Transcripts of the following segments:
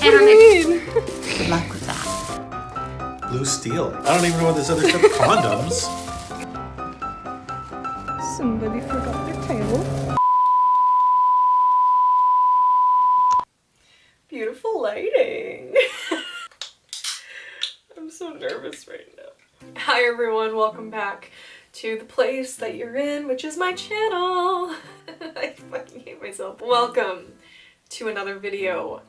Good luck with that. Blue steel. I don't even know what this other stuff. Condoms. Somebody forgot their tail. Beautiful lighting. I'm so nervous right now. Hi everyone, welcome back to the place that you're in, which is my channel. I fucking hate myself. Welcome to another video.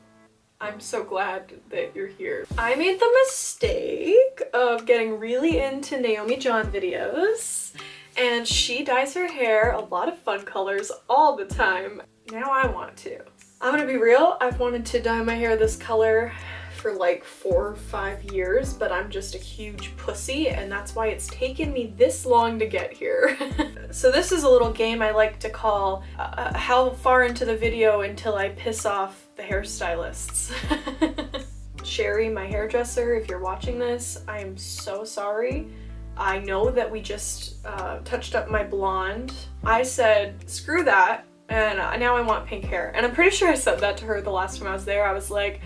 I'm so glad that you're here. I made the mistake of getting really into Naomi John videos, and she dyes her hair a lot of fun colors all the time. Now I want to. I'm gonna be real, I've wanted to dye my hair this color for like 4 or 5 years, but I'm just a huge pussy, and that's why it's taken me this long to get here. So this is a little game I like to call how far into the video until I piss off the hairstylists. Sherry, my hairdresser, if you're watching this, I am so sorry. I know that we just touched up my blonde. I said, screw that, and now I want pink hair. And I'm pretty sure I said that to her the last time I was there. I was like,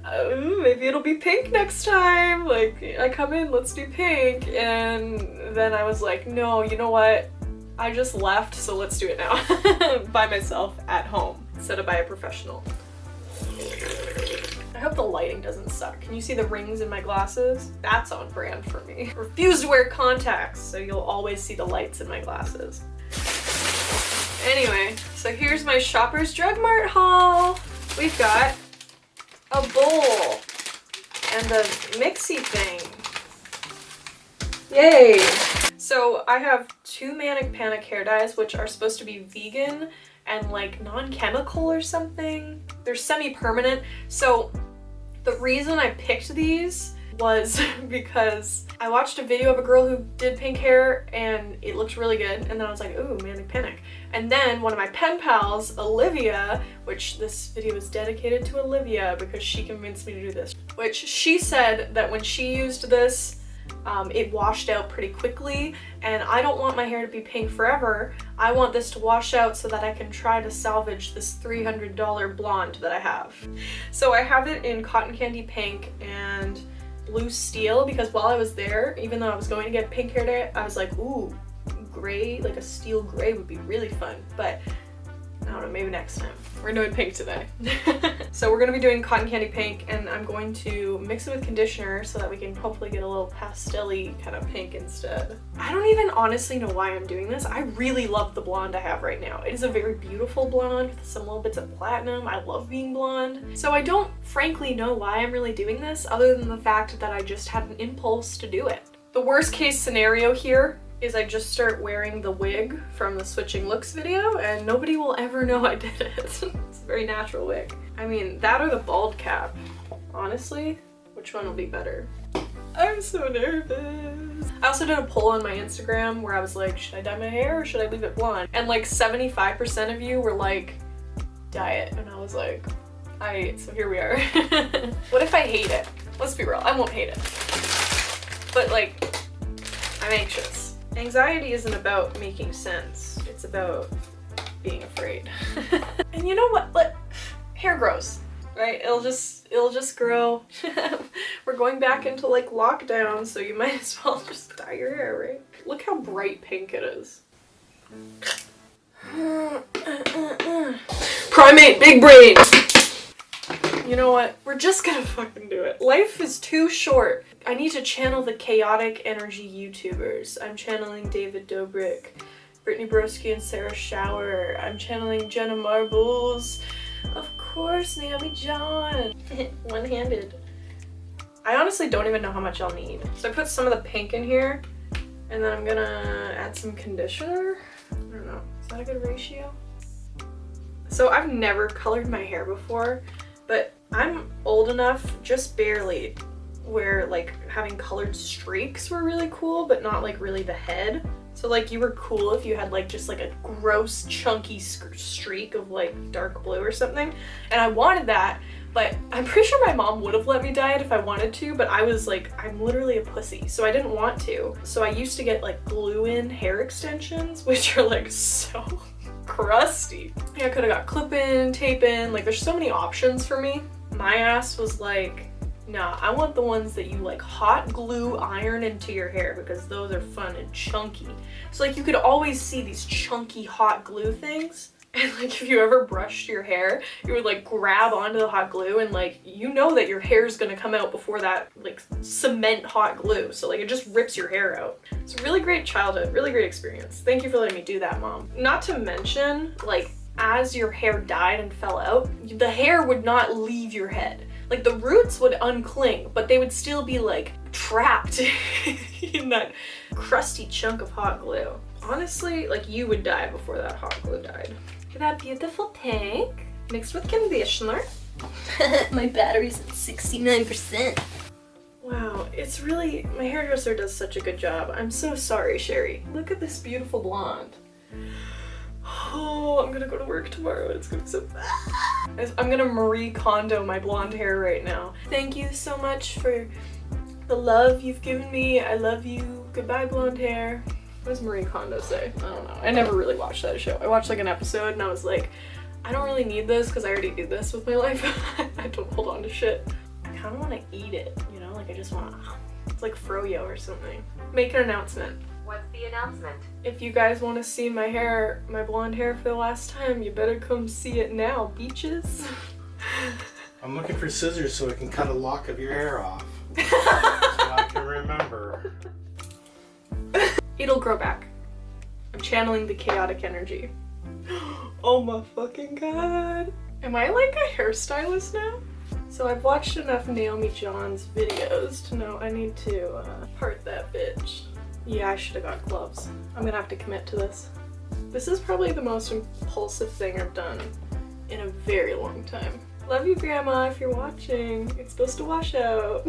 maybe it'll be pink next time. Like, I come in, let's do pink. And then I was like, no, you know what? I just left, so let's do it now. By myself at home, instead of by a professional. I hope the lighting doesn't suck. Can you see the rings in my glasses? That's on brand for me. Refuse to wear contacts, so you'll always see the lights in my glasses. Anyway, so here's my Shoppers Drug Mart haul. We've got a bowl and a mixie thing. Yay! So I have 2 Manic Panic hair dyes, which are supposed to be vegan and like non-chemical or something. They're semi-permanent. So the reason I picked these was because I watched a video of a girl who did pink hair and it looked really good, and then I was like, ooh, Manic Panic. And then one of my pen pals, Olivia, which this video is dedicated to Olivia because she convinced me to do this, which she said that when she used this, it washed out pretty quickly, and I don't want my hair to be pink forever. I want this to wash out so that I can try to salvage this $300 blonde that I have. So I have it in cotton candy pink and blue steel, because while I was there, even though I was going to get pink hair dye, I was like, ooh, gray, like a steel gray would be really fun, but I don't know, maybe next time. We're doing pink today. So we're gonna be doing cotton candy pink, and I'm going to mix it with conditioner so that we can hopefully get a little pastel-y kind of pink instead. I don't even honestly know why I'm doing this. I really love the blonde I have right now. It is a very beautiful blonde with some little bits of platinum. I love being blonde. So I don't frankly know why I'm really doing this, other than the fact that I just had an impulse to do it. The worst case scenario here is I just start wearing the wig from the Switching Looks video and nobody will ever know I did it. It's a very natural wig. I mean, that or the bald cap. Honestly, which one will be better? I'm so nervous. I also did a poll on my Instagram where I was like, should I dye my hair or should I leave it blonde? And like 75% of you were like, dye it. And I was like, so here we are. What if I hate it? Let's be real, I won't hate it. But like, I'm anxious. Anxiety isn't about making sense. It's about being afraid. And you know what? Hair grows, right? It'll just grow. We're going back into like lockdown, so you might as well just dye your hair, right? Look how bright pink it is. Primate, big brain. You know what? We're just gonna fucking do it. Life is too short. I need to channel the chaotic energy YouTubers. I'm channeling David Dobrik, Brittany Broski and Sarah Shower. I'm channeling Jenna Marbles. Of course, Naomi John. One-handed. I honestly don't even know how much I'll need. So I put some of the pink in here, and then I'm gonna add some conditioner. I don't know. Is that a good ratio? So I've never colored my hair before, but I'm old enough, just barely, where like having colored streaks were really cool, but not like really the head. So like you were cool if you had like just like a gross chunky streak of like dark blue or something. And I wanted that, but I'm pretty sure my mom would have let me dye it if I wanted to, but I was like, I'm literally a pussy, so I didn't want to. So I used to get like glue-in hair extensions, which are like so crusty. Yeah, I could have got clip-in, tape-in, like there's so many options for me. My ass was like, nah, I want the ones that you like hot glue iron into your hair because those are fun and chunky. So like you could always see these chunky hot glue things. And like if you ever brushed your hair, you would like grab onto the hot glue and like you know that your hair's gonna come out before that like cement hot glue. So like it just rips your hair out. It's a really great childhood, really great experience. Thank you for letting me do that, Mom. Not to mention, like as your hair died and fell out, the hair would not leave your head. Like the roots would uncling, but they would still be like trapped in that crusty chunk of hot glue. Honestly, like you would die before that hot glue died. Look at that beautiful pink mixed with conditioner. My battery's at 69%. Wow, it's really, my hairdresser does such a good job. I'm so sorry, Sherry. Look at this beautiful blonde. Oh, I'm gonna go to work tomorrow. It's gonna be so bad. I'm gonna Marie Kondo my blonde hair right now. Thank you so much for the love you've given me. I love you. Goodbye, blonde hair. What does Marie Kondo say? I don't know. I never really watched that show. I watched like an episode and I was like, I don't really need this because I already do this with my life. I don't hold on to shit. I kind of want to eat it, you know? Like I just want to, it's like froyo or something. Make an announcement. What's the announcement? If you guys want to see my hair, my blonde hair for the last time, you better come see it now, beaches. I'm looking for scissors so I can cut a lock of your hair off. So I can remember. It'll grow back. I'm channeling the chaotic energy. Oh my fucking god. Am I like a hairstylist now? So I've watched enough Naomi John's videos to know I need to part that bitch. Yeah, I should have got gloves. I'm gonna have to commit to this. This is probably the most impulsive thing I've done in a very long time. Love you, Grandma, if you're watching. It's supposed to wash out.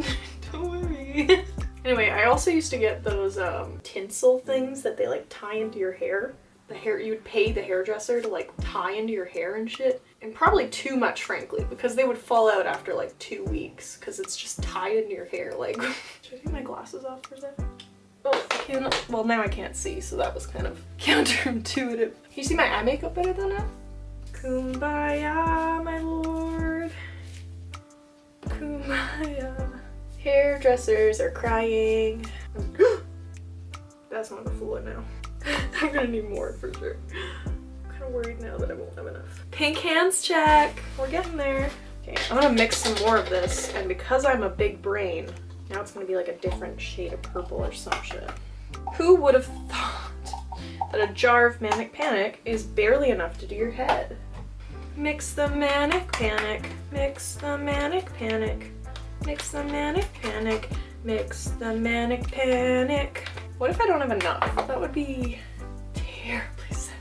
Don't worry. Anyway, I also used to get those tinsel things that they like tie into your hair. The hair, you would pay the hairdresser to like tie into your hair and shit. And probably too much, frankly, because they would fall out after like 2 weeks because it's just tied into your hair. Like, should I take my glasses off for a second? Oh, I can't. Well, now I can't see, so that was kind of counterintuitive. Can you see my eye makeup better though now? Kumbaya, my lord. Kumbaya. Hairdressers are crying. That's not gonna fool it now. I'm gonna need more for sure. I'm kind of worried now that I won't have enough. Pink hands check. We're getting there. Okay, I'm gonna mix some more of this, and because I'm a big brain, now it's gonna be like a different shade of purple or some shit. Who would have thought that a jar of Manic Panic is barely enough to do your head? Mix the Manic Panic. Mix the Manic Panic. Mix the Manic Panic. Mix the Manic Panic. What if I don't have enough? That would be terribly sad.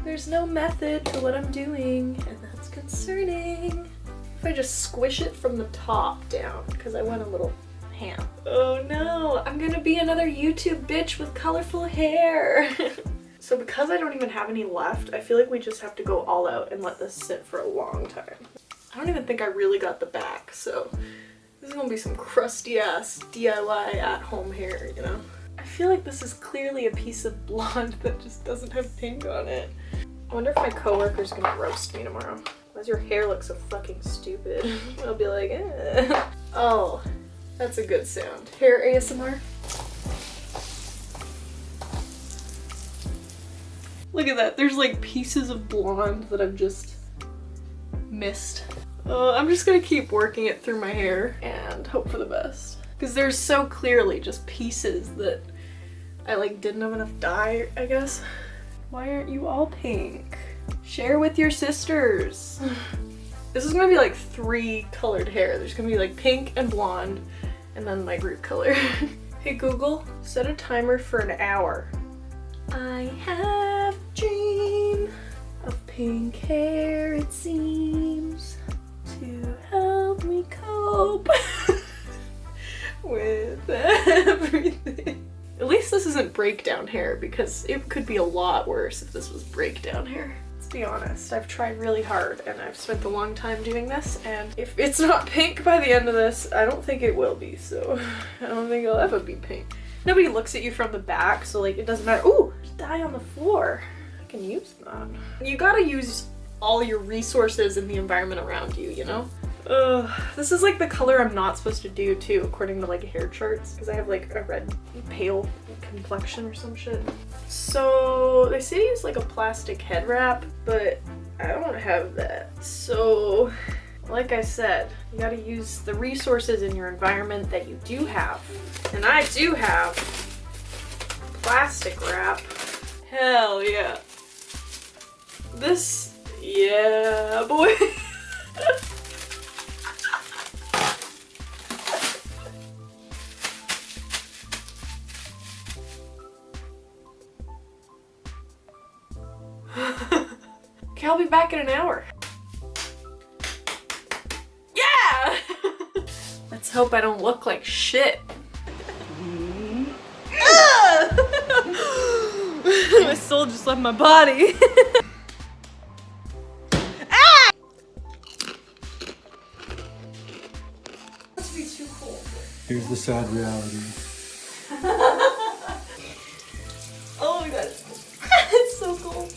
There's no method to what I'm doing, and that's concerning. If I just squish it from the top down, because I went a little ham. Oh no, I'm gonna be another YouTube bitch with colorful hair. So because I don't even have any left, I feel like we just have to go all out and let this sit for a long time. I don't even think I really got the back, so this is gonna be some crusty ass DIY at home hair, you know? I feel like this is clearly a piece of blonde that just doesn't have pink on it. I wonder if my coworker's gonna roast me tomorrow. Why does your hair look so fucking stupid? I'll be like, eh. Oh, that's a good sound. Hair ASMR. Look at that. There's like pieces of blonde that I've just missed. I'm just gonna keep working it through my hair and hope for the best. Because there's so clearly just pieces that I like didn't have enough dye, I guess. Why aren't you all pink? Share with your sisters. This is gonna be like 3 colored hair. There's gonna be like pink and blonde and then my root color. Hey Google, set a timer for an hour. I have a dream of pink hair, it seems, to help me cope with everything. At least this isn't breakdown hair, because it could be a lot worse if this was breakdown hair. Let's be honest, I've tried really hard and I've spent a long time doing this, and if it's not pink by the end of this, I don't think it will be, so I don't think it'll ever be pink. Nobody looks at you from the back, so like it doesn't matter. Ooh, there's dye on the floor. I can use that. You gotta use all your resources in the environment around you, you know? This is like the color I'm not supposed to do too, according to like hair charts, because I have like a red pale complexion or some shit. So they say to use like a plastic head wrap, but I don't have that. So like I said, you gotta use the resources in your environment that you do have. And I do have plastic wrap. Hell yeah. This, yeah, boy. Okay, I'll be back in an hour. Yeah! Let's hope I don't look like shit. My soul just left my body. Ah! Must be too cold. Here's the sad reality. Oh my god. It's so cold.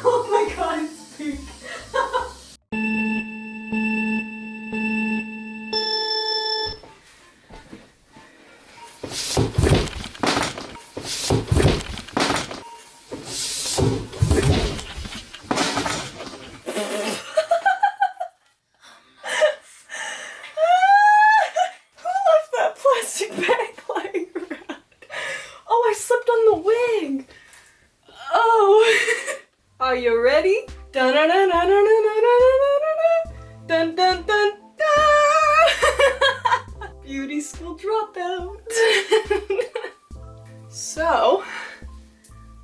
Oh my god, it's pink. Are you ready? Dun dun dun dun dun dun dun dun dun dun. Beauty school dropout. So,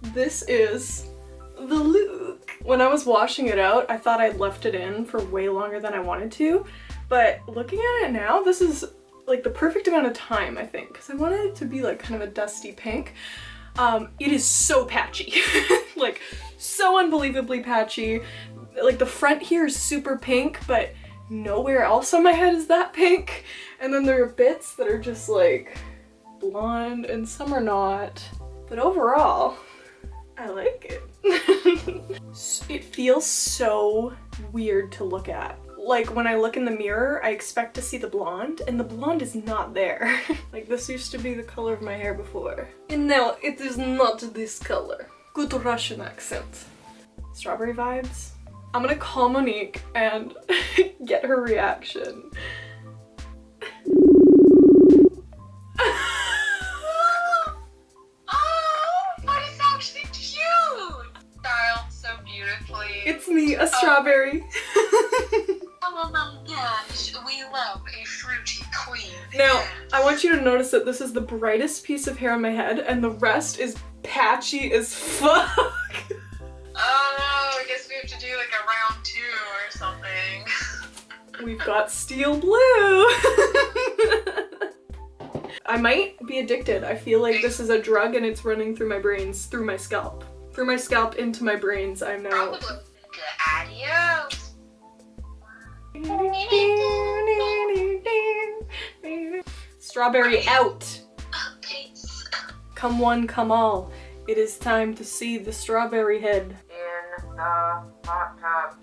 this is the look. When I was washing it out, I thought I'd left it in for way longer than I wanted to, but looking at it now, this is like the perfect amount of time, I think, because I wanted it to be like kind of a dusty pink. It is so patchy. Like, so unbelievably patchy. Like, the front here is super pink, but nowhere else on my head is that pink. And then there are bits that are just like blonde and some are not. But overall, I like it. It feels so weird to look at. Like, when I look in the mirror, I expect to see the blonde, and the blonde is not there. Like, this used to be the color of my hair before. And now it is not this color. Good Russian accent. Strawberry vibes. I'm gonna call Monique and get her reaction. Oh, but it's actually cute! Styled so beautifully. It's me, a strawberry. Oh my gosh, we love a fruity queen. Now, I want you to notice that this is the brightest piece of hair on my head, and the rest is patchy as fuck. Oh no, I guess we have to do like a round 2 or something. We've got steel blue. I might be addicted. I feel like this is a drug and it's running through my brains, through my scalp. Through my scalp into my brains. I'm now... Probably. Adios. Strawberry out. Peace. Come one, come all. It is time to see the strawberry head. In the hot tub.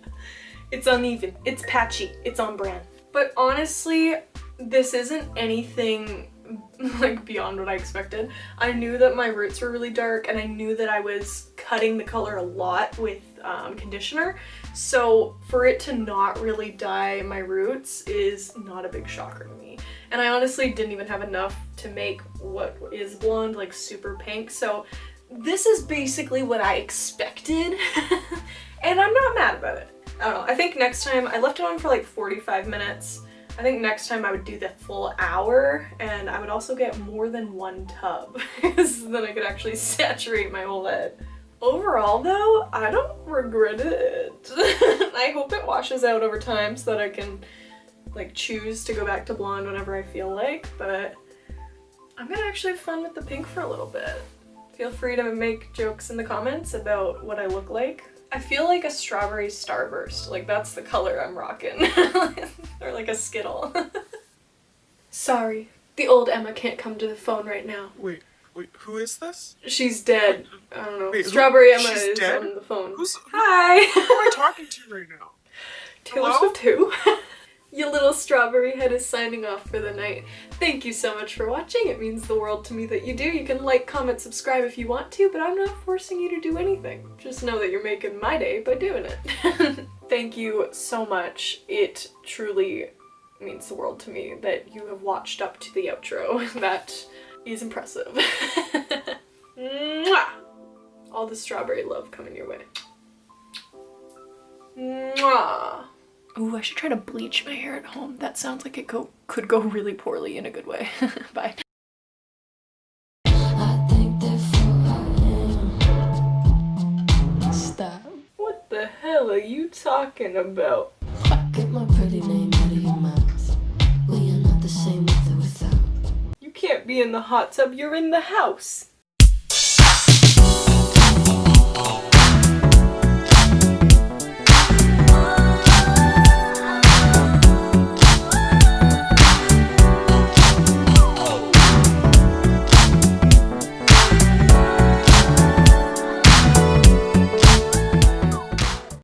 It's uneven. It's patchy. It's on brand. But honestly, this isn't anything like beyond what I expected. I knew that my roots were really dark and I knew that I was cutting the color a lot with conditioner. So for it to not really dye my roots is not a big shocker to me. And I honestly didn't even have enough to make what is blonde like super pink. So this is basically what I expected. And I'm not mad about it. I don't know. I think next time, I left it on for like 45 minutes. I think next time I would do the full hour, and I would also get more than one tub because then I could actually saturate my whole head. Overall though, I don't regret it. I hope it washes out over time so that I can like choose to go back to blonde whenever I feel like, but I'm gonna actually have fun with the pink for a little bit. Feel free to make jokes in the comments about what I look like. I feel like a strawberry starburst, like that's the color I'm rocking. Or like a Skittle. Sorry, the old Emma can't come to the phone right now. Wait, Wait, who is this? She's dead. I don't know. Wait, Strawberry Emma she's is dead? on the phone. Who Hi! am I talking to right now? Taylor Hello? Swift who? Your little strawberry head is signing off for the night. Thank you so much for watching. It means the world to me that you do. You can like, comment, subscribe if you want to, but I'm not forcing you to do anything. Just know that you're making my day by doing it. Thank you so much. It truly means the world to me that you have watched up to the outro. That is impressive. Mwah! All the strawberry love coming your way. Mwah! Ooh, I should try to bleach my hair at home. That sounds like it could go really poorly in a good way. Bye. I think therefore I am. Stop. What the hell are you talking about? Get my pretty name out of your mouth. We are not the same with or without. You can't be in the hot tub, you're in the house.